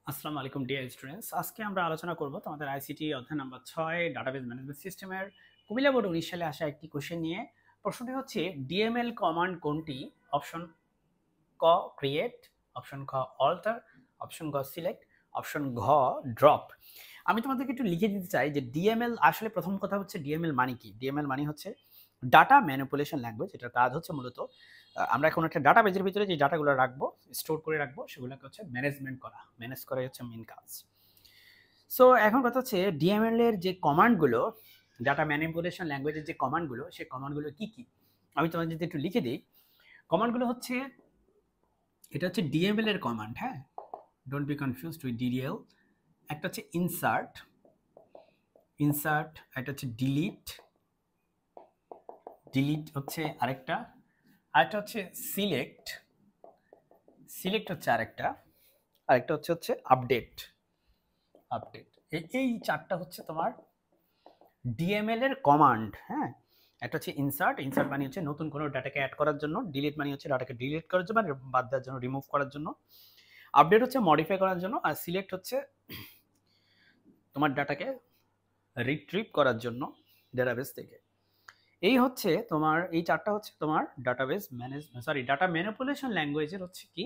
আসসালামু আলাইকুম dear students. আজকে আমরা আলোচনা করব তোমাদের আইসিটি অধ্যায় নম্বর 6 ডাটাবেস ম্যানেজমেন্ট সিস্টেমের কুমিল্লা বোর্ড 19 সালে আসা একটি কোশ্চেন নিয়ে। প্রশ্নটি হচ্ছে ডিএমএল কমান্ড কোনটি? অপশন ক ক্রিয়েট, অপশন খ অল্টার, অপশন গ সিলেক্ট, অপশন ঘ ড্রপ। আমি তোমাদেরকে একটু লিখে দিতে চাই যে ডিএমএল আসলে প্রথম কথা হচ্ছে ডিএমএল মানে কি। ডিএমএল মানে হচ্ছে ডাটা ম্যানিপুলেশন ল্যাঙ্গুয়েজ। এটার কাজ হচ্ছে মূলত আমরা এখন একটা ডাটাবেজের ভিতরে যে ডাটাগুলো রাখবো, স্টোর করে রাখবো, সেগুলোকে হচ্ছে ম্যানেজমেন্ট করা, ম্যানেজ করাই হচ্ছে মেন কাজ। সো এখন কথা হচ্ছে ডিএমএল এর যে কমান্ডগুলো, ডাটা ম্যানিপুলেশন ল্যাঙ্গুয়েজের যে কমান্ডগুলো, সেই কমান্ডগুলো কি কি আমি তোমাদের যদি একটু লিখে দিই। কমান্ডগুলো হচ্ছে, এটা হচ্ছে ডিএমএল এর কমান্ড, হ্যাঁ, don't be confused with DDL. একটা হচ্ছে ইনসার্ট, একটা হচ্ছে ডিলিট, হচ্ছে আরেকটা হচ্ছে সিলেক্ট, হচ্ছে আরেকটা হচ্ছে আপডেট। এই চারটা হচ্ছে তোমার ডিএমএল এর কমান্ড, হ্যাঁ। একটা হচ্ছে ইনসার্ট মানে হচ্ছে নতুন কোনো ডাটাকে অ্যাড করার জন্য, ডিলিট মানে হচ্ছে ডাটাকে ডিলিট করার জন্য, মানে বাদ দেওয়ার জন্য, রিমুভ করার জন্য, আপডেট হচ্ছে মডিফাই করার জন্য, আর সিলেক্ট হচ্ছে তোমার ডাটাকে রিট্রিভ করার জন্য ডেটাবেস থেকে। এই হচ্ছে তোমার, এই চারটা হচ্ছে তোমার ডাটাবেস ডাটা ম্যানিপুলেশন ল্যাঙ্গুয়েজের হচ্ছে কি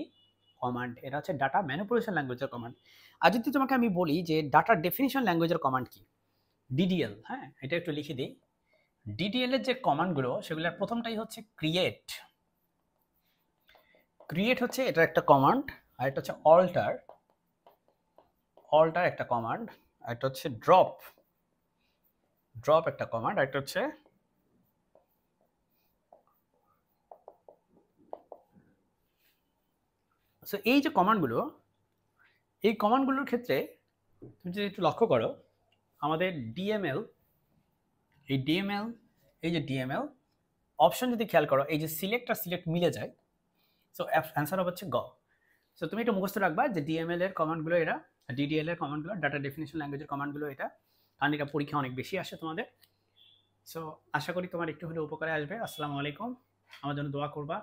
কমান্ড। এটা হচ্ছে ডাটা ম্যানিপুলেশন ল্যাঙ্গুয়েজের কমান্ড। আর যদি তোমাকে আমি বলি যে ডাটা ডেফিনিশন ল্যাঙ্গুয়েজের কমান্ড কি, ডিডিএল, হ্যাঁ, এটা একটু লিখে দিই। ডিডিএল এর যে কমান্ডগুলো, সেগুলোর প্রথমটাই হচ্ছে ক্রিয়েট। হচ্ছে এটা একটা কমান্ড। আর এটা হচ্ছে অল্টার, একটা কমান্ড। আর এটা হচ্ছে ড্রপ, একটা কমান্ড। আর এটা হচ্ছে সো এই যে কমান্ডগুলো, এই কমান্ডগুলোর ক্ষেত্রে তুমি যদি একটু লক্ষ্য করো, আমাদের ডিএমএল, এই যে ডিএমএল অপশন যদি খেয়াল করো, এই যে সিলেক্ট আর সিলেক্ট মিলে যায়। সো অ্যান্সার হবে হচ্ছে গ। সো তুমি একটু মুখস্থ রাখবা যে ডিএমএল এর কমান্ডগুলো এরা, ডিডিএল এর কমান্ডগুলো, ডাটা ডেফিনিশন ল্যাঙ্গুয়েজের কমান্ডগুলো এটা, কারণ এটা পরীক্ষা অনেক বেশি আসে তোমাদের। সো আশা করি তোমার একটু হলেও উপকারে আসবে। আসসালামু আলাইকুম, আমার জন্য দোয়া করবা।